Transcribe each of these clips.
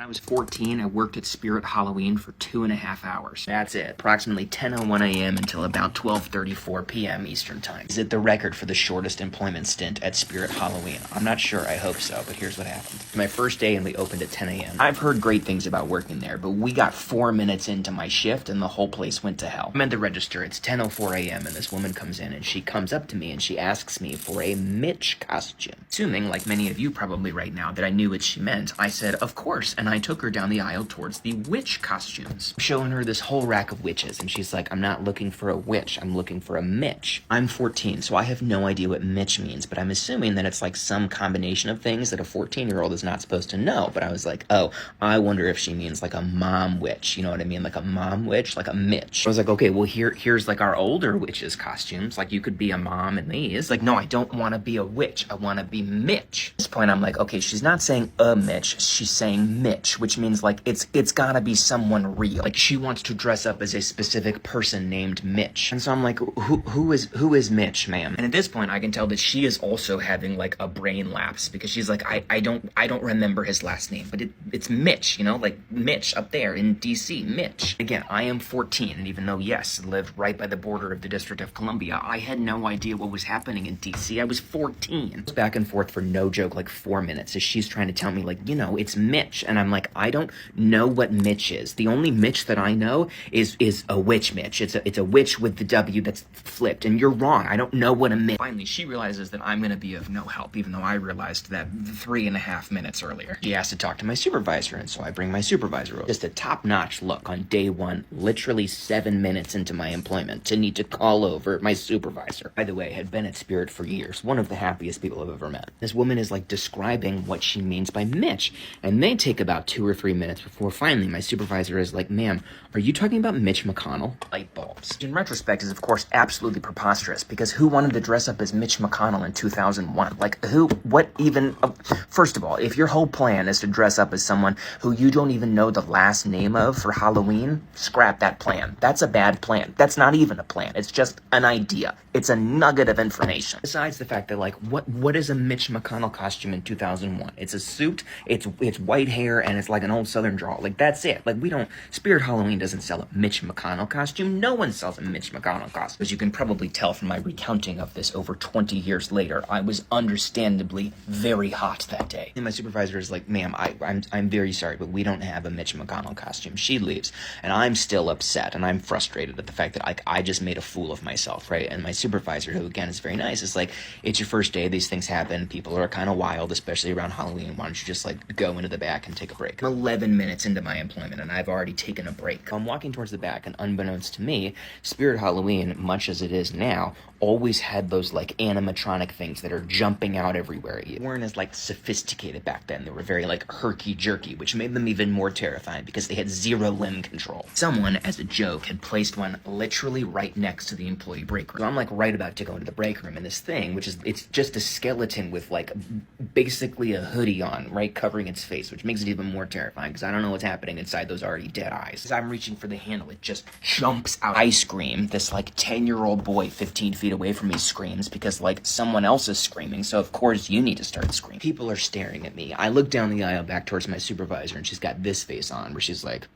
I was 14, I worked at Spirit Halloween for 2.5 hours. That's it. Approximately 10:01 a.m. until about 12:34 p.m. Eastern Time. Is it the record for the shortest employment stint at Spirit Halloween? I'm not sure. I hope so, but here's what happened. My first day and we opened at 10 a.m. I've heard great things about working there, but we got 4 minutes into my shift and the whole place went to hell. I'm at the register. It's 10:04 a.m. and this woman comes in and she comes up to me and she asks me for a Mitch costume. Assuming, like many of you probably right now, that I knew what she meant, I said, of course, and I took her down the aisle towards the witch costumes. I'm showing her this whole rack of witches, and she's like, I'm not looking for a witch, I'm looking for a Mitch. I'm 14, so I have no idea what Mitch means, but I'm assuming that it's like some combination of things that a 14-year-old is not supposed to know. But I was like, oh, I wonder if she means like a mom witch, you know what I mean? Like a mom witch, like a Mitch. I was like, okay, well here's like our older witches costumes, like you could be a mom in these. Like, no, I don't want to be a witch, I want to be Mitch. At this point, I'm like, okay, she's not saying a Mitch, she's saying Mitch, which means like it's gotta be someone real. Like she wants to dress up as a specific person named Mitch. And so I'm like, who is Mitch, ma'am? And at this point, I can tell that she is also having like a brain lapse because she's like, I don't remember his last name, but it's Mitch, you know, like Mitch up there in DC, Mitch. Again, I am 14, and even though, yes, I lived right by the border of the District of Columbia, I had no idea what was happening in DC. I was 14. It was back and forth for no joke, like 4 minutes, as she's trying to tell me, like, you know, it's Mitch. And I'm like, I don't know what Mitch is. The only Mitch that I know is a witch Mitch. It's a witch with the W that's flipped. And you're wrong. I don't know what a Mitch. Finally, she realizes that I'm going to be of no help, even though I realized that 3.5 minutes earlier. She asked to talk to my supervisor, and so I bring my supervisor over. Just a top-notch look on day one, literally 7 minutes into my employment, to need to call over my supervisor. By the way, had been at Spirit for years. One of the happiest people I've ever met. This woman is like describing what she means by Mitch, and they take about 2 or 3 minutes before finally my supervisor is like, ma'am, are you talking about Mitch McConnell? Light bulbs. In retrospect is of course absolutely preposterous, because who wanted to dress up as Mitch McConnell in 2001? Like who, what even, first of all, if your whole plan is to dress up as someone who you don't even know the last name of for Halloween, scrap that plan. That's a bad plan. That's not even a plan. It's just an idea. It's a nugget of information. Besides the fact that like, what is a Mitch McConnell costume in 2001? It's a suit, it's white hair, and it's like an old Southern drawl. Like that's it. Like Spirit Halloween doesn't sell a Mitch McConnell costume. No one sells a Mitch McConnell costume. As you can probably tell from my recounting of this over 20 years later, I was understandably very hot that day. And my supervisor is like, ma'am, I'm very sorry, but we don't have a Mitch McConnell costume. She leaves, and I'm still upset, and I'm frustrated at the fact that I just made a fool of myself, right? And my supervisor, who again is very nice, is like, it's your first day, these things happen, people are kind of wild, especially around Halloween, why don't you just like go into the back and take a break? I'm 11 minutes into my employment, and I've already taken a break. I'm walking towards the back, and unbeknownst to me, Spirit Halloween, much as it is now, always had those like animatronic things that are jumping out everywhere. They weren't as like sophisticated back then. They were very like herky-jerky, which made them even more terrifying because they had zero limb control. Someone, as a joke, had placed one literally right next to the employee break room. So I'm like right about to go into the break room, and this thing, which is, it's just a skeleton with like basically a hoodie on, right, covering its face, which makes it even more terrifying because I don't know what's happening inside those already dead eyes. As I'm reaching for the handle, it just jumps out. I scream. This like 10-year-old boy 15 feet away from me screams because like someone else is screaming, so of course you need to start screaming. People are staring at me. I look down the aisle back towards my supervisor, and she's got this face on where she's like,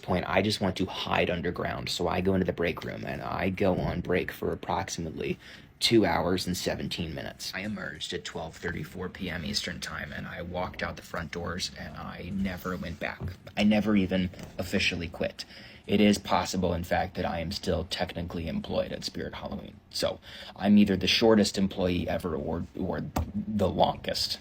point, I just want to hide underground. So I go into the break room, and I go on break for approximately 2 hours and 17 minutes. I emerged at 12:34 p.m. Eastern Time, and I walked out the front doors, and I never went back. I never even officially quit. It is possible, in fact, that I am still technically employed at Spirit Halloween. So I'm either the shortest employee ever or the longest.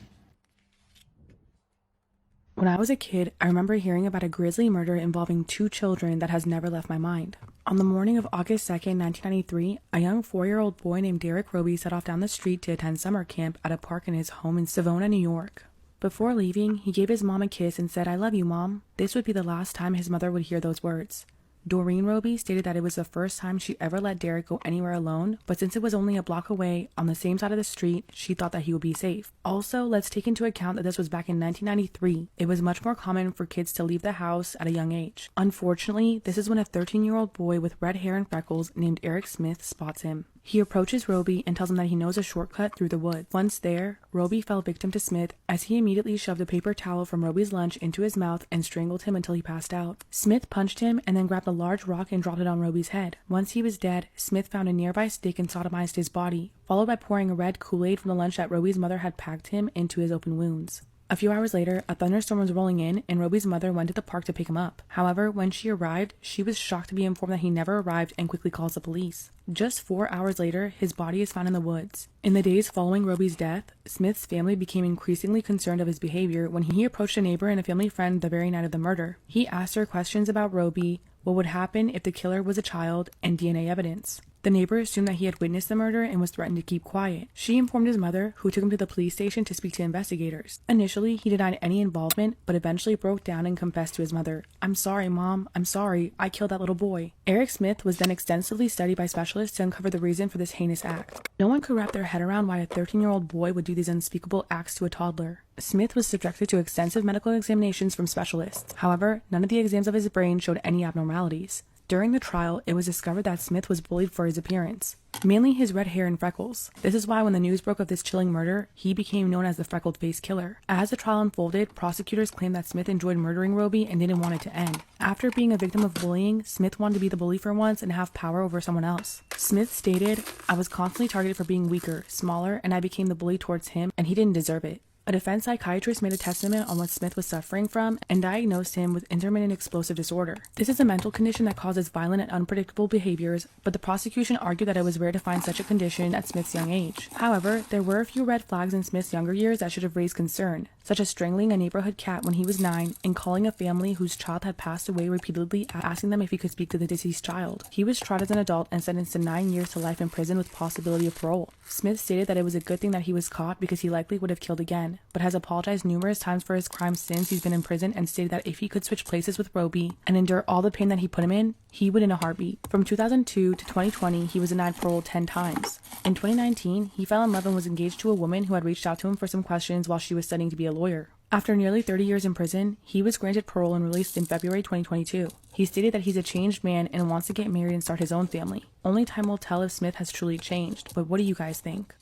When I was a kid, I remember hearing about a grisly murder involving 2 children that has never left my mind. On the morning of August 2nd, 1993, a young 4-year-old boy named Derek Roby set off down the street to attend summer camp at a park in his home in Savona, New York. Before leaving, he gave his mom a kiss and said, "I love you, Mom." This would be the last time his mother would hear those words. Doreen Roby stated that it was the first time she ever let Derek go anywhere alone, but since it was only a block away, on the same side of the street, she thought that he would be safe. Also, let's take into account that this was back in 1993. It was much more common for kids to leave the house at a young age. Unfortunately, this is when a 13-year-old boy with red hair and freckles named Eric Smith spots him. He approaches Roby and tells him that he knows a shortcut through the woods. Once there, Roby fell victim to Smith as he immediately shoved a paper towel from Roby's lunch into his mouth and strangled him until he passed out. Smith punched him and then grabbed a large rock and dropped it on Roby's head. Once he was dead, Smith found a nearby stick and sodomized his body, followed by pouring a red Kool-Aid from the lunch that Roby's mother had packed him into his open wounds. A few hours later, a thunderstorm was rolling in, and Roby's mother went to the park to pick him up. However, when she arrived, she was shocked to be informed that he never arrived and quickly calls the police. Just 4 hours later, his body is found in the woods. In the days following Roby's death, Smith's family became increasingly concerned of his behavior when he approached a neighbor and a family friend the very night of the murder. He asked her questions about Roby, what would happen if the killer was a child, and DNA evidence. The neighbor assumed that he had witnessed the murder and was threatened to keep quiet. She informed his mother, who took him to the police station to speak to investigators. Initially, he denied any involvement, but eventually broke down and confessed to his mother, "I'm sorry, Mom. I'm sorry. I killed that little boy." Eric Smith was then extensively studied by specialists to uncover the reason for this heinous act. No one could wrap their head around why a 13-year-old boy would do these unspeakable acts to a toddler. Smith was subjected to extensive medical examinations from specialists. However, none of the exams of his brain showed any abnormalities. During the trial, it was discovered that Smith was bullied for his appearance, mainly his red hair and freckles. This is why when the news broke of this chilling murder, he became known as the freckled face killer. As the trial unfolded, prosecutors claimed that Smith enjoyed murdering Roby and didn't want it to end. After being a victim of bullying, Smith wanted to be the bully for once and have power over someone else. Smith stated, "I was constantly targeted for being weaker, smaller, and I became the bully towards him, and he didn't deserve it." A defense psychiatrist made a testament on what Smith was suffering from and diagnosed him with intermittent explosive disorder. This is a mental condition that causes violent and unpredictable behaviors, but the prosecution argued that it was rare to find such a condition at Smith's young age. However, there were a few red flags in Smith's younger years that should have raised concern, such as strangling a neighborhood cat when he was 9 and calling a family whose child had passed away repeatedly, asking them if he could speak to the deceased child. He was tried as an adult and sentenced to 9 years to life in prison with possibility of parole. Smith stated that it was a good thing that he was caught because he likely would have killed again, but has apologized numerous times for his crimes since he's been in prison and stated that if he could switch places with Roby and endure all the pain that he put him in, he would in a heartbeat. From 2002 to 2020, he was denied parole 10 times. In 2019, he fell in love and was engaged to a woman who had reached out to him for some questions while she was studying to be a lawyer. After nearly 30 years in prison, he was granted parole and released in February 2022. He stated that he's a changed man and wants to get married and start his own family. Only time will tell if Smith has truly changed, but what do you guys think?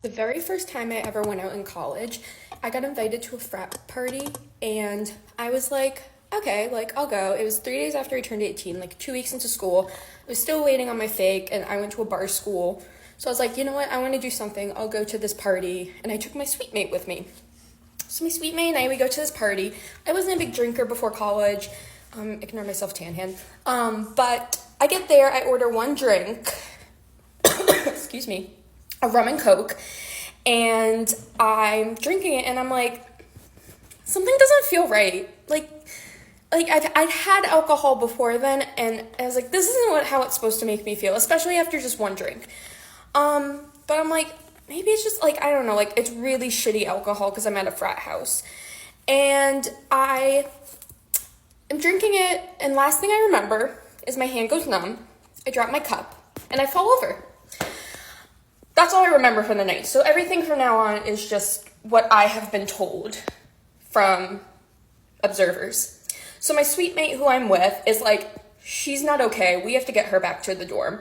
The very first time I ever went out in college, I got invited to a frat party, and I was like, okay, I'll go. It was 3 days after I turned 18, 2 weeks into school. I was still waiting on my fake, and I went to a bar school. So I was like, you know what, I want to do something. I'll go to this party, and I took my suite mate with me. So my suite mate and I, we go to this party. I wasn't a big drinker before college. Ignore my self-tan hand. But I get there, I order one drink, excuse me, a rum and coke, and I'm drinking it, and I'm like, something doesn't feel right. I'd had alcohol before then, and I was like, this isn't how it's supposed to make me feel, especially after just one drink. But I'm like, maybe it's just, I don't know, it's really shitty alcohol because I'm at a frat house. And I am drinking it, and last thing I remember is my hand goes numb, I drop my cup, and I fall over. That's all I remember from the night. So everything from now on is just what I have been told from observers. So my suite mate who I'm with is like, she's not okay. We have to get her back to the dorm.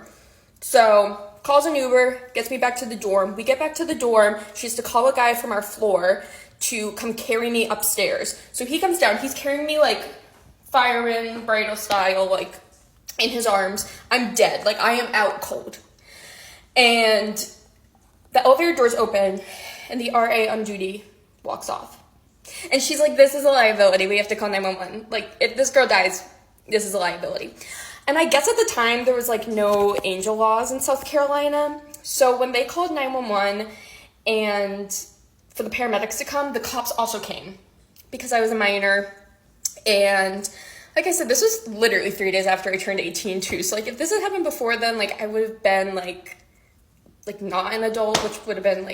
So calls an Uber, gets me back to the dorm. We get back to the dorm. She has to call a guy from our floor to come carry me upstairs. So he comes down. He's carrying me fireman bridal style, in his arms. I'm dead. I am out cold. And the elevator doors open, and the RA on duty walks off. And she's like, this is a liability. We have to call 911. If this girl dies, this is a liability. And I guess at the time, there was, no angel laws in South Carolina. So when they called 911 and for the paramedics to come, the cops also came because I was a minor. And like I said, this was literally 3 days after I turned 18, too. So, if this had happened before then, I would have been, not an adult, which would have been,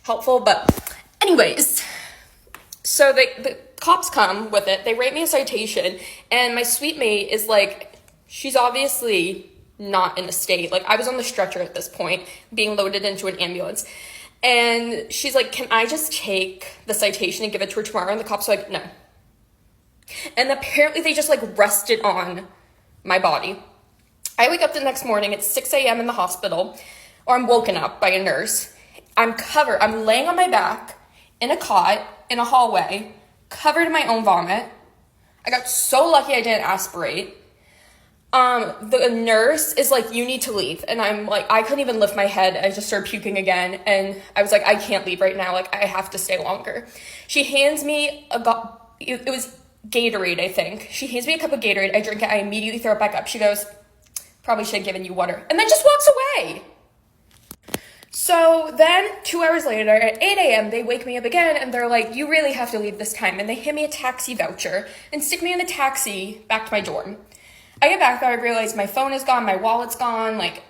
helpful. But anyways, so the cops come with it. They write me a citation, and my suite mate is she's obviously not in a state. I was on the stretcher at this point, being loaded into an ambulance. And she's like, can I just take the citation and give it to her tomorrow? And the cops are like, no. And apparently they just, rested on my body. I wake up the next morning at 6 a.m. in the hospital, or I'm woken up by a nurse. I'm laying on my back in a cot in a hallway, covered in my own vomit. I got so lucky I didn't aspirate. The nurse is like, you need to leave. And I'm like, I couldn't even lift my head. I just started puking again. And I was like, I can't leave right now. Like, I have to stay longer. She hands me it was Gatorade, I think. She hands me a cup of Gatorade. I drink it. I immediately throw it back up. She goes, probably should have given you water. And then just walks away. So then 2 hours later at 8 a.m., they wake me up again and they're like, you really have to leave this time. And they hand me a taxi voucher and stick me in a taxi back to my dorm. I get back there, I realize my phone is gone, my wallet's gone, like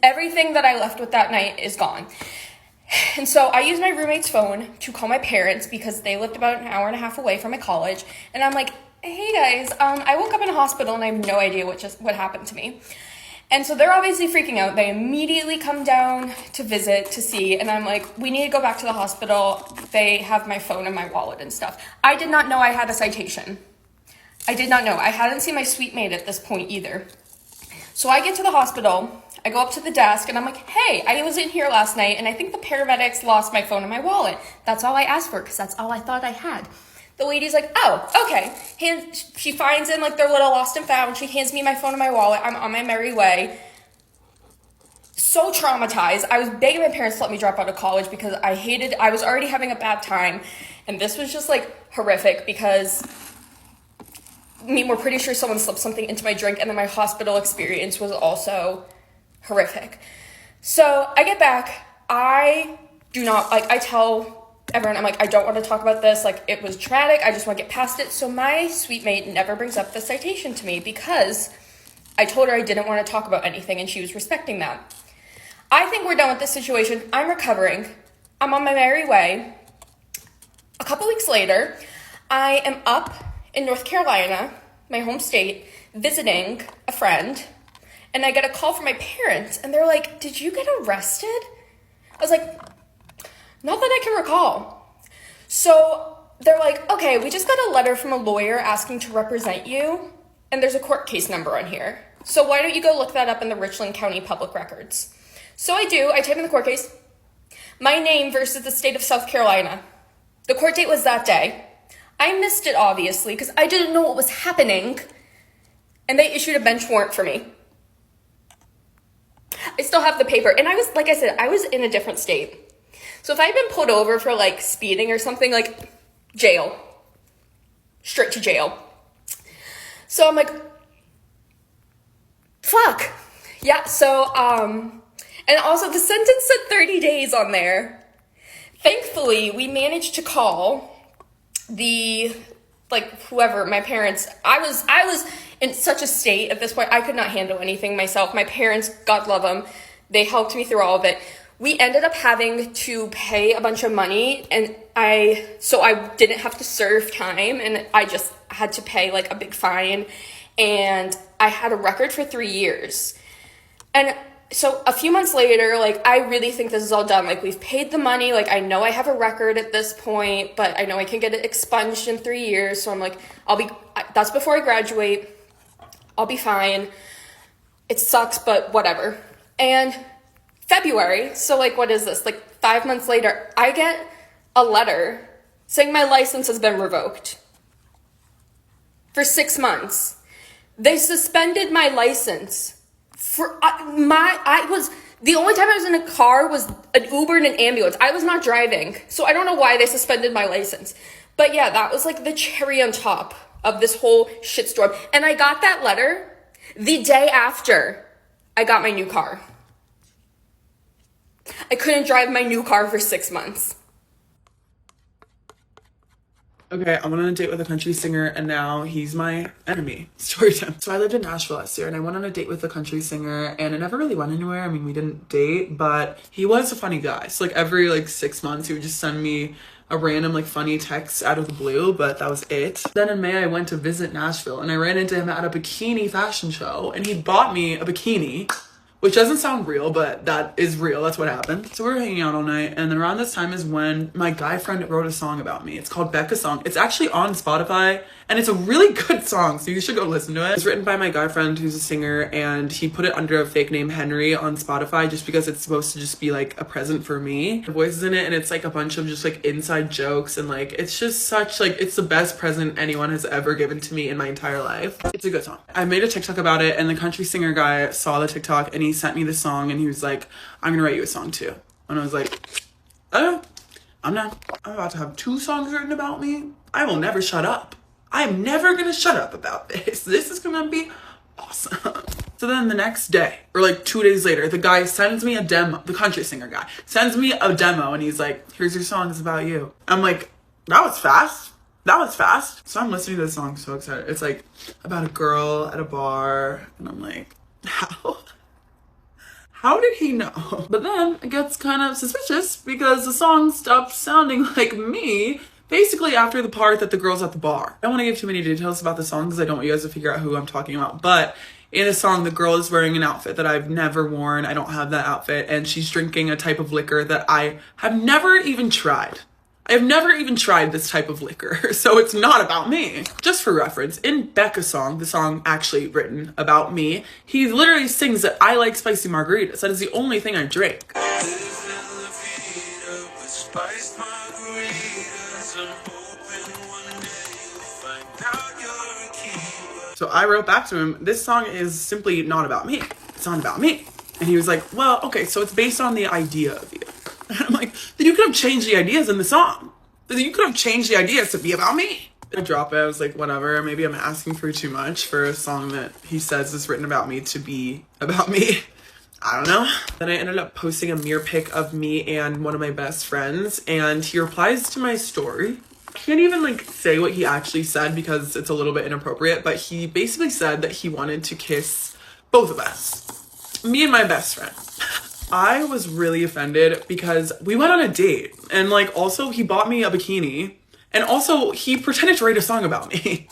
everything that I left with that night is gone. And so I used my roommate's phone to call my parents because they lived about an hour and a half away from my college. And I'm like, hey guys, I woke up in a hospital and I have no idea what happened to me. And so they're obviously freaking out. They immediately come down to visit to see, and I'm like, we need to go back to the hospital. They have my phone and my wallet and stuff. I did not know I had a citation. I did not know. I hadn't seen my suite mate at this point either. So I get to the hospital, I go up to the desk, and I'm like, hey, I was in here last night, and I think the paramedics lost my phone and my wallet. That's all I asked for, because that's all I thought I had. The lady's like, oh, okay. She finds in like their little lost and found. She hands me my phone and my wallet. I'm on my merry way. So traumatized. I was begging my parents to let me drop out of college because I was already having a bad time. And this was just like horrific because we're pretty sure someone slipped something into my drink, and then my hospital experience was also horrific. So I get back. I tell everyone, I'm like, I don't want to talk about this. Like, it was traumatic. I just want to get past it. So my suite mate never brings up the citation to me because I told her I didn't want to talk about anything, and she was respecting that. I think we're done with this situation. I'm recovering. I'm on my merry way. A couple weeks later, I am up in North Carolina, my home state, visiting a friend, and I get a call from my parents, and they're like, did you get arrested? I was like, not that I can recall. So they're like, okay, we just got a letter from a lawyer asking to represent you, and there's a court case number on here. So why don't you go look that up in the Richland County Public Records? So I do. I type in the court case. My name versus the state of South Carolina. The court date was that day. I missed it, obviously, because I didn't know what was happening, and they issued a bench warrant for me. I still have the paper, and I was in a different state. So if I had been pulled over for, like, speeding or something, like, jail. Straight to jail. So I'm like, fuck. Yeah, so, and also the sentence said 30 days on there. Thankfully, we managed to call whoever, my parents. I was in such a state at this point, I could not handle anything myself. My parents, God love them, they helped me through all of it. We ended up having to pay a bunch of money, and so I didn't have to serve time, and I just had to pay like a big fine, and I had a record for 3 years. And so a few months later, like, I really think this is all done. Like, we've paid the money. Like, I know I have a record at this point, but I know I can get it expunged in 3 years. So I'm like, that's before I graduate. I'll be fine. It sucks, but whatever. And February, so like, what is this? Like 5 months later, I get a letter saying my license has been revoked for 6 months. They suspended my license. The only time I was in a car was an Uber and an ambulance. I was not driving. So I don't know why they suspended my license. But yeah, that was like the cherry on top of this whole shitstorm. And I got that letter the day after I got my new car. I couldn't drive my new car for 6 months. Okay, I went on a date with a country singer, and now he's my enemy. Storytime. So I lived in Nashville last year, and I went on a date with a country singer, and it never really went anywhere. I mean, we didn't date, but he was a funny guy. So like every 6 months, he would just send me a random funny text out of the blue, but that was it. Then in May, I went to visit Nashville, and I ran into him at a bikini fashion show, and he bought me a bikini which doesn't sound real, but that is real. That's what happened. So we were hanging out all night, and then around this time is when my guy friend wrote a song about me. It's called Becca's Song. It's actually on Spotify, and it's a really good song, so you should go listen to it. It's written by my guy friend who's a singer, and he put it under a fake name Henry on Spotify just because it's supposed to just be like a present for me. The voice is in it, and it's like a bunch of just like inside jokes, and like it's just such like, it's the best present anyone has ever given to me in my entire life. It's a good song. I made a TikTok about it, and the country singer guy saw the TikTok, and he sent me the song, and he was like, I'm gonna write you a song too. And I was like, oh, I'm down. I'm about to have 2 songs written about me. I will never shut up. I am never gonna shut up about this. This is gonna be awesome. So then the next day, or like 2 days later, the guy sends me a demo, the country singer guy sends me a demo, and he's like, here's your song, it's about you. I'm like, that was fast. That was fast. So I'm listening to this song, so excited. It's like about a girl at a bar, and I'm like, how did he know? But then it gets kind of suspicious because the song stops sounding like me basically after the part that the girl's at the bar. I don't want to give too many details about the song because I don't want you guys to figure out who I'm talking about. But in the song, the girl is wearing an outfit that I've never worn. I don't have that outfit. And she's drinking a type of liquor that I have never even tried. I've never even tried this type of liquor, so it's not about me. Just for reference, in Becca's song, the song actually written about me, he literally sings that I like spicy margaritas. That is the only thing I drink. So I wrote back to him, this song is simply not about me. It's not about me. And he was like, well, okay, so it's based on the idea of you. And I'm like, then you could have changed the ideas in the song. Then you could have changed the ideas to be about me. I drop it, I was like, whatever, maybe I'm asking for too much for a song that he says is written about me to be about me. I don't know. Then I ended up posting a mirror pic of me and one of my best friends, and he replies to my story. I can't even like say what he actually said because it's a little bit inappropriate, but he basically said that he wanted to kiss both of us. Me and my best friend. I was really offended because we went on a date, and like also he bought me a bikini, and also he pretended to write a song about me.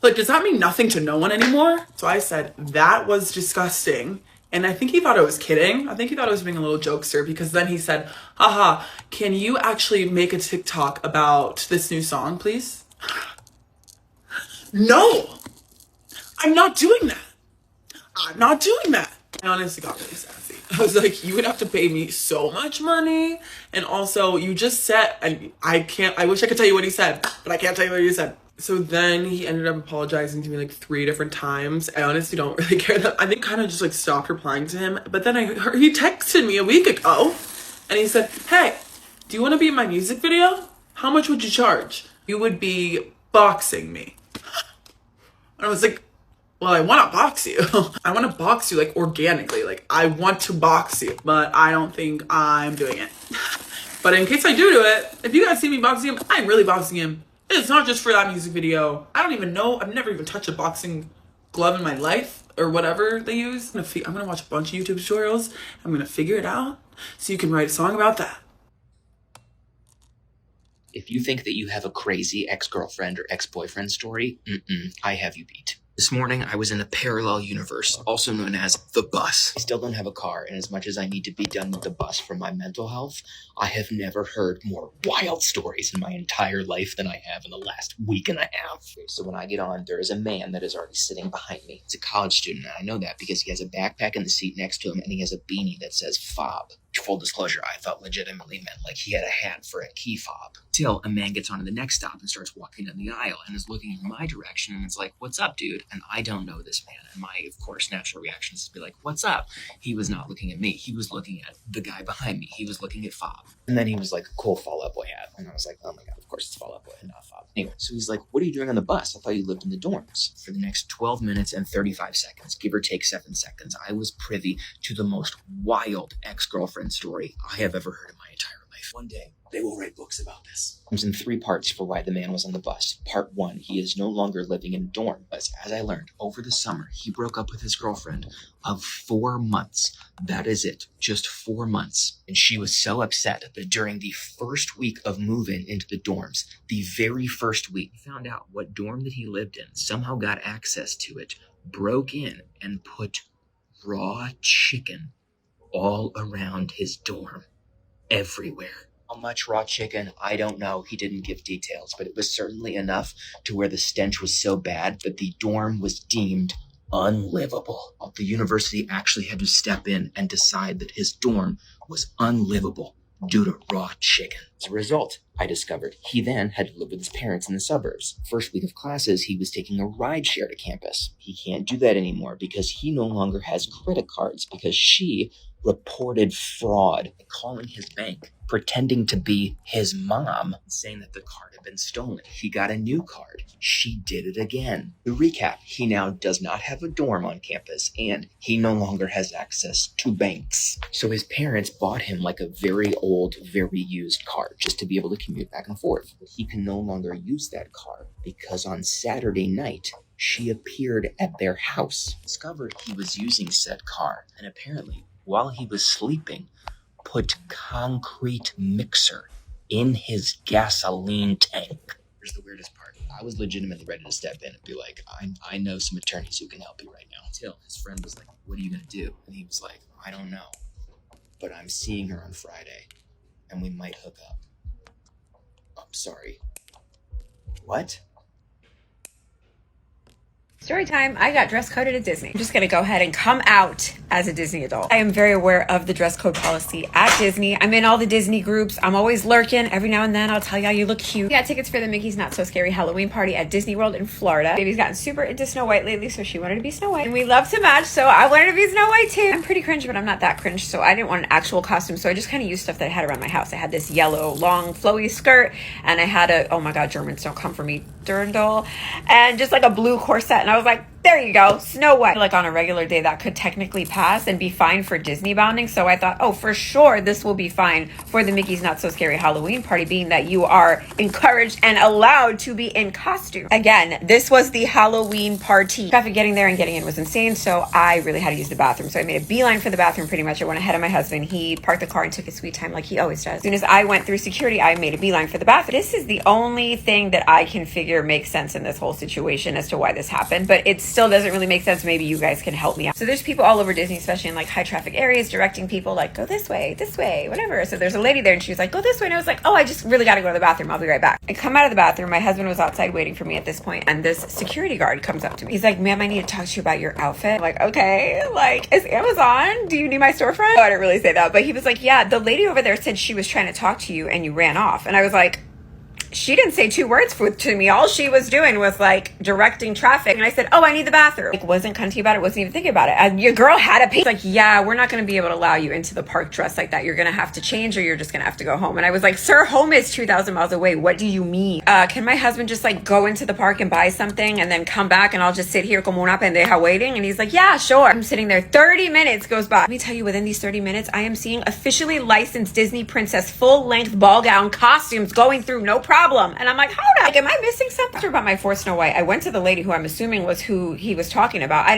Like, does that mean nothing to no one anymore? So I said, that was disgusting. And I think he thought I was kidding. I think he thought I was being a little jokester, because then he said, haha, can you actually make a TikTok about this new song, please? No, I'm not doing that. I'm not doing that. I honestly got really sassy. I was like, you would have to pay me so much money. And also you just said, and I wish I could tell you what he said, but I can't tell you what he said. So then he ended up apologizing to me like 3 different times. I honestly don't really care that. I think kind of just like stopped replying to him. But then I heard he texted me a week ago and he said, hey, do you want to be in my music video? How much would you charge? You would be boxing me. And I was like, well, I want to box you. I want to box you like organically. Like I want to box you, but I don't think I'm doing it. But in case I do it, if you guys see me boxing him, I'm really boxing him. It's not just for that music video. I don't even know. I've never even touched a boxing glove in my life or whatever they use. I'm gonna watch a bunch of YouTube tutorials. I'm gonna figure it out so you can write a song about that. If you think that you have a crazy ex-girlfriend or ex-boyfriend story, I have you beat. This morning, I was in a parallel universe, also known as the bus. I still don't have a car, and as much as I need to be done with the bus for my mental health, I have never heard more wild stories in my entire life than I have in the last week and a half. So when I get on, there is a man that is already sitting behind me. It's a college student, and I know that because he has a backpack in the seat next to him, and he has a beanie that says FOB. Full disclosure, I thought legitimately meant like he had a hat for a key fob. Till a man gets onto the next stop and starts walking down the aisle and is looking in my direction, and it's like, what's up, dude? And I don't know this man. And my, of course, natural reaction is to be like, what's up? He was not looking at me. He was looking at the guy behind me. He was looking at fob. And then he was like, cool Fall Out Boy hat. And I was like, oh my God, of course it's Fall Out Boy and not fob. Anyway, so he's like, what are you doing on the bus? I thought you lived in the dorms. For the next 12 minutes and 35 seconds, give or take 7 seconds, I was privy to the most wild ex-girlfriend story I have ever heard in my entire life. One day, they will write books about this. It comes in 3 parts for why the man was on the bus. Part 1, he is no longer living in a dorm, but as I learned, over the summer, he broke up with his girlfriend of 4 months. That is it, just 4 months. And she was so upset that during the first week of moving into the dorms, the very first week, he found out what dorm that he lived in, somehow got access to it, broke in, and put raw chicken all around his dorm, everywhere. How much raw chicken, I don't know. He didn't give details, but it was certainly enough to where the stench was so bad that the dorm was deemed unlivable. The university actually had to step in and decide that his dorm was unlivable due to raw chicken. As a result, I discovered he then had to live with his parents in the suburbs. First week of classes, he was taking a ride share to campus. He can't do that anymore because he no longer has credit cards because she reported fraud, calling his bank, pretending to be his mom, saying that the card had been stolen. He got a new card. She did it again. To recap, he now does not have a dorm on campus, and he no longer has access to banks. So his parents bought him like a very old, very used card just to be able to commute back and forth. But he can no longer use that card because on Saturday night, she appeared at their house, discovered he was using said card, and apparently, while he was sleeping, put concrete mixer in his gasoline tank. Here's the weirdest part. I was legitimately ready to step in and be like, I know some attorneys who can help you right now. Until his friend was like, what are you going to do? And he was like, I don't know, but I'm seeing her on Friday, and we might hook up. I'm sorry. What? Storytime, I got dress coded at Disney. I'm just gonna go ahead and come out as a Disney adult. I am very aware of the dress code policy at Disney. I'm in all the Disney groups. I'm always lurking. Every now and then I'll tell y'all you look cute. I got tickets for the Mickey's Not So Scary Halloween party at Disney World in Florida. Baby's gotten super into Snow White lately, so she wanted to be Snow White. And we love to match, so I wanted to be Snow White too. I'm pretty cringe, but I'm not that cringe, so I didn't want an actual costume, so I just kind of used stuff that I had around my house. I had this yellow, long, flowy skirt, and I had a, oh my god, Germans don't come for me, dirndl, and just like a blue corset, and I was like, there you go, Snow White. Like on a regular day, that could technically pass and be fine for Disney bounding. So I thought, oh, for sure, this will be fine for the Mickey's Not So Scary Halloween party, being that you are encouraged and allowed to be in costume. Again, this was the Halloween party. Traffic getting there and getting in was insane, so I really had to use the bathroom. So I made a beeline for the bathroom pretty much. I went ahead of my husband. He parked the car and took his sweet time like he always does. As soon as I went through security, I made a beeline for the bathroom. This is the only thing that I can figure makes sense in this whole situation as to why this happened, but it still doesn't really make sense. Maybe you guys can help me out. So there's people all over Disney, especially in like high traffic areas, directing people like, go this way, whatever. So there's a lady there and she was like, go this way. And I was like, oh, I just really got to go to the bathroom. I'll be right back. I come out of the bathroom. My husband was outside waiting for me at this point, and this security guard comes up to me. He's like, ma'am, I need to talk to you about your outfit. I'm like, okay, like, is Amazon? Do you need my storefront? Oh, I didn't really say that, but he was like, yeah, the lady over there said she was trying to talk to you and you ran off. And I was like, she didn't say two words to me. All she was doing was like directing traffic. And I said, oh, I need the bathroom. Like, wasn't cunty about it, wasn't even thinking about it. And your girl had a pee. Like, yeah, we're not going to be able to allow you into the park dressed like that. You're going to have to change or you're just going to have to go home. And I was like, sir, home is 2,000 miles away. What do you mean? Can my husband just like go into the park and buy something and then come back and I'll just sit here como una pendeja waiting? And he's like, yeah, sure. I'm sitting there. 30 minutes goes by. Let me tell you, within these 30 minutes, I am seeing officially licensed Disney princess full-length ball gown costumes going through, no problem. And I'm like, hold up, like, am I missing something? After about my fourth Snow White, I went to the lady who I'm assuming was who he was talking about. I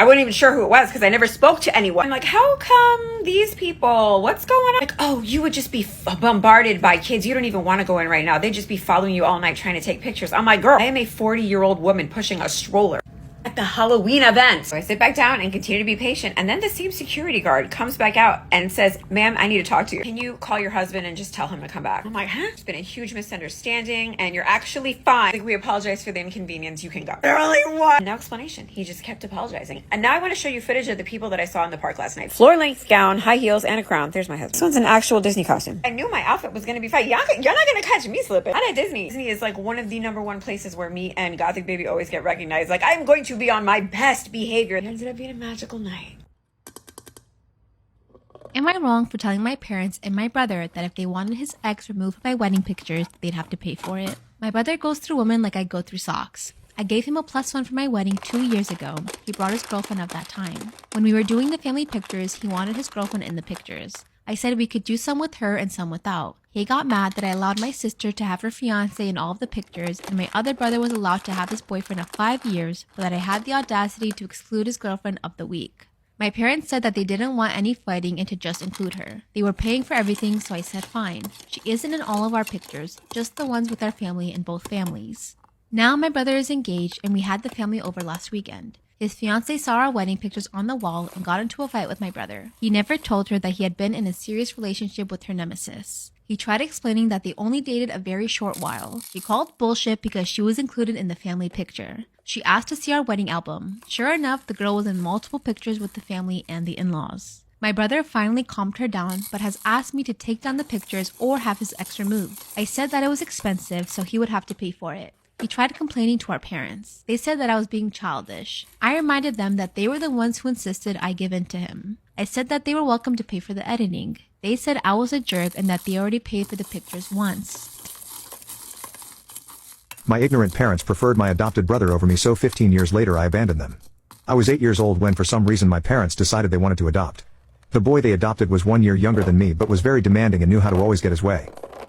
wasn't even sure who it was because I never spoke to anyone. I'm like, how come these people, what's going on? Like, oh, you would just be bombarded by kids. You don't even want to go in right now. They'd just be following you all night trying to take pictures. I'm like, girl, I am a 40-year-old woman pushing a stroller at the Halloween event. So I sit back down and continue to be patient. And then the same security guard comes back out and says, ma'am, I need to talk to you. Can you call your husband and just tell him to come back? I'm like, huh? It's been a huge misunderstanding and you're actually fine. Like, we apologize for the inconvenience. You can go. Literally what? No explanation. He just kept apologizing. And now I want to show you footage of the people that I saw in the park last night. Floor length gown, high heels, and a crown. There's my husband. This one's an actual Disney costume. I knew my outfit was going to be fine. You're not going to catch me slipping. I'm at Disney. Disney is like one of the #1 places where me and Gothic Baby always get recognized. Like, I'm going to be on my best behavior. It ended up being a magical night. Am I wrong for telling my parents and my brother that if they wanted his ex removed from my wedding pictures, they'd have to pay for it? My brother goes through women like I go through socks. I gave him a +1 for my wedding 2 years ago. He brought his girlfriend of that time. When we were doing the family pictures, he wanted his girlfriend in the pictures. I said we could do some with her and some without. He got mad that I allowed my sister to have her fiance in all of the pictures, and my other brother was allowed to have his boyfriend of 5 years, but that I had the audacity to exclude his girlfriend of the week. My parents said that they didn't want any fighting and to just include her. They were paying for everything, so I said fine. She isn't in all of our pictures, just the ones with our family and both families. Now my brother is engaged and we had the family over last weekend. His fiancée saw our wedding pictures on the wall and got into a fight with my brother. He never told her that he had been in a serious relationship with her nemesis. He tried explaining that they only dated a very short while. He called bullshit because she was included in the family picture. She asked to see our wedding album. Sure enough, the girl was in multiple pictures with the family and the in-laws. My brother finally calmed her down, but has asked me to take down the pictures or have his ex removed. I said that it was expensive, so he would have to pay for it. He tried complaining to our parents. They said that I was being childish. I reminded them that they were the ones who insisted I give in to him. I said that they were welcome to pay for the editing. They said I was a jerk and that they already paid for the pictures once. My ignorant parents preferred my adopted brother over me, so 15 years later I abandoned them. I was 8 years old when for some reason my parents decided they wanted to adopt. The boy they adopted was 1 year younger than me but was very demanding and knew how to always get his way.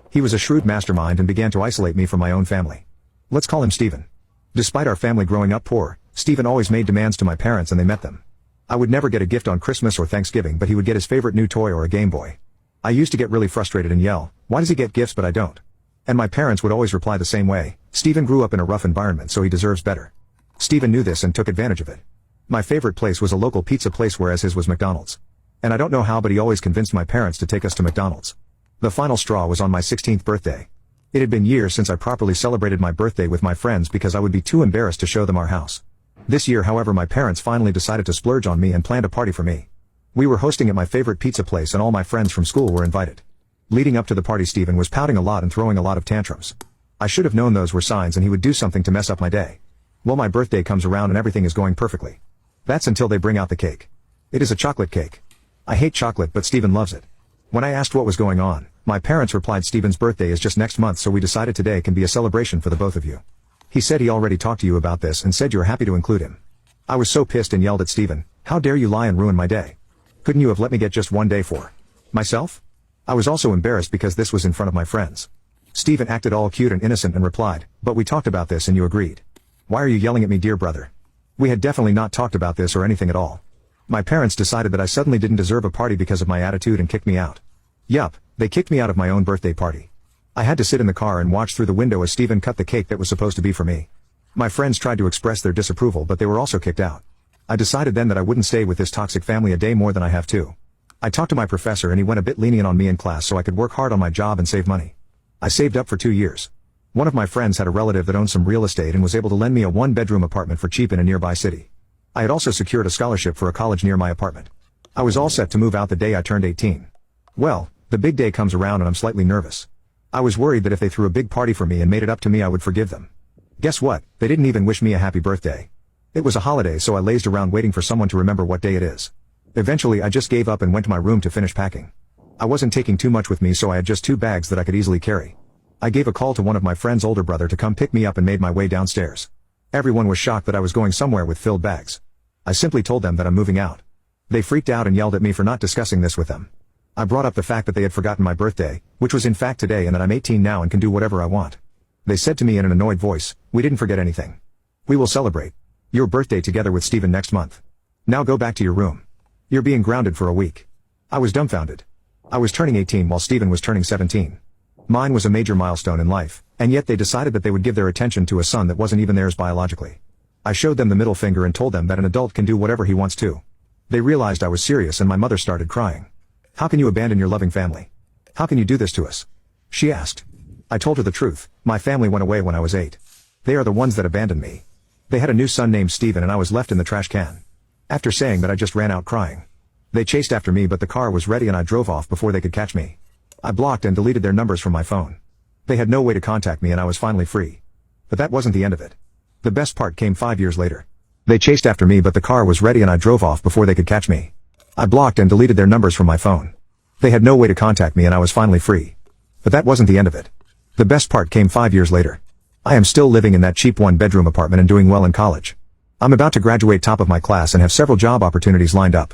He was a shrewd mastermind and began to isolate me from my own family. Let's call him Stephen. Despite our family growing up poor, Stephen always made demands to my parents and they met them. I would never get a gift on Christmas or Thanksgiving, but he would get his favorite new toy or a Game Boy. I used to get really frustrated and yell, "Why does he get gifts but I don't?" And my parents would always reply the same way, "Stephen grew up in a rough environment so he deserves better." Stephen knew this and took advantage of it. My favorite place was a local pizza place whereas his was McDonald's. And I don't know how but he always convinced my parents to take us to McDonald's. The final straw was on my 16th birthday. It had been years since I properly celebrated my birthday with my friends because I would be too embarrassed to show them our house. This year, however, my parents finally decided to splurge on me and planned a party for me. We were hosting at my favorite pizza place and all my friends from school were invited. Leading up to the party, Stephen was pouting a lot and throwing a lot of tantrums. I should have known those were signs and he would do something to mess up my day. Well, my birthday comes around and everything is going perfectly. That's until they bring out the cake. It is a chocolate cake. I hate chocolate but Stephen loves it. When I asked what was going on, my parents replied Stephen's birthday is just next month so we decided today can be a celebration for the both of you. He said he already talked to you about this and said you were happy to include him. I was so pissed and yelled at Stephen, "How dare you lie and ruin my day? Couldn't you have let me get just one day for myself?" I was also embarrassed because this was in front of my friends. Stephen acted all cute and innocent and replied, "But we talked about this and you agreed. Why are you yelling at me, dear brother? We had definitely not talked about this or anything at all." My parents decided that I suddenly didn't deserve a party because of my attitude and kicked me out. Yup, they kicked me out of my own birthday party. I had to sit in the car and watch through the window as Stephen cut the cake that was supposed to be for me. My friends tried to express their disapproval but they were also kicked out. I decided then that I wouldn't stay with this toxic family a day more than I have to. I talked to my professor and he went a bit lenient on me in class so I could work hard on my job and save money. I saved up for 2 years. One of my friends had a relative that owned some real estate and was able to lend me a 1-bedroom apartment for cheap in a nearby city. I had also secured a scholarship for a college near my apartment. I was all set to move out the day I turned 18. Well, the big day comes around and I'm slightly nervous. I was worried that if they threw a big party for me and made it up to me I would forgive them. Guess what? They didn't even wish me a happy birthday. It was a holiday so I lazed around waiting for someone to remember what day it is. Eventually I just gave up and went to my room to finish packing. I wasn't taking too much with me so I had just 2 bags that I could easily carry. I gave a call to one of my friend's older brother to come pick me up and made my way downstairs. Everyone was shocked that I was going somewhere with filled bags. I simply told them that I'm moving out. They freaked out and yelled at me for not discussing this with them. I brought up the fact that they had forgotten my birthday, which was in fact today, and that I'm 18 now and can do whatever I want. They said to me in an annoyed voice, "We didn't forget anything. We will celebrate your birthday together with Stephen next month. Now go back to your room. You're being grounded for a week." I was dumbfounded. I was turning 18 while Stephen was turning 17. Mine was a major milestone in life, and yet they decided that they would give their attention to a son that wasn't even theirs biologically. I showed them the middle finger and told them that an adult can do whatever he wants to. They realized I was serious and my mother started crying. "How can you abandon your loving family? How can you do this to us?" she asked. I told her the truth. My family went away when I was 8. They are the ones that abandoned me. They had a new son named Stephen and I was left in the trash can. After saying that I just ran out crying. They chased after me but the car was ready and I drove off before they could catch me. I blocked and deleted their numbers from my phone. They had no way to contact me and I was finally free. But that wasn't the end of it. The best part came 5 years later. They chased after me but the car was ready and I drove off before they could catch me. I blocked and deleted their numbers from my phone. They had no way to contact me and I was finally free. But that wasn't the end of it. The best part came 5 years later. I am still living in that cheap 1-bedroom apartment and doing well in college. I'm about to graduate top of my class and have several job opportunities lined up.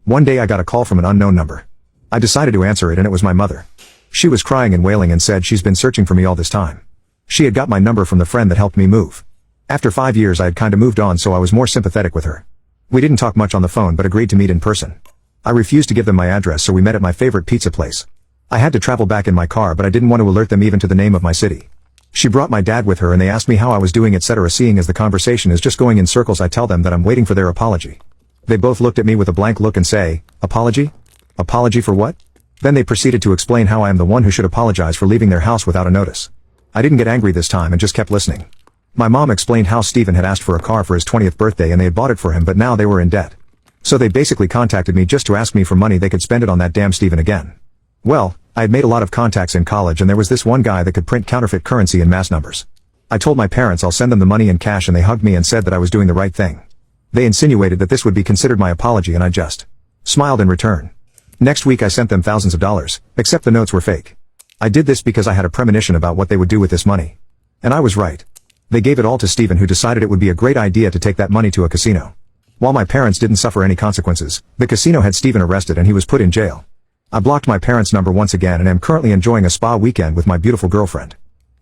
One day I got a call from an unknown number. I decided to answer it and it was my mother. She was crying and wailing and said she's been searching for me all this time. She had got my number from the friend that helped me move. After 5 years I had kinda moved on so I was more sympathetic with her. We didn't talk much on the phone but agreed to meet in person. I refused to give them my address so we met at my favorite pizza place. I had to travel back in my car but I didn't want to alert them even to the name of my city. She brought my dad with her and they asked me how I was doing, etc. Seeing as the conversation is just going in circles, I tell them that I'm waiting for their apology. They both looked at me with a blank look and say, "Apology? Apology for what?" Then they proceeded to explain how I am the one who should apologize for leaving their house without a notice. I didn't get angry this time and just kept listening. My mom explained how Steven had asked for a car for his 20th birthday and they had bought it for him, but now they were in debt. So they basically contacted me just to ask me for money they could spend it on that damn Steven again. Well, I had made a lot of contacts in college and there was this one guy that could print counterfeit currency in mass numbers. I told my parents I'll send them the money in cash and they hugged me and said that I was doing the right thing. They insinuated that this would be considered my apology and I just smiled in return. Next week I sent them thousands of dollars, except the notes were fake. I did this because I had a premonition about what they would do with this money. And I was right. They gave it all to Steven, who decided it would be a great idea to take that money to a casino. While my parents didn't suffer any consequences, the casino had Steven arrested and he was put in jail. I blocked my parents' number once again and am currently enjoying a spa weekend with my beautiful girlfriend.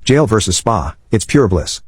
Jail versus spa, it's pure bliss.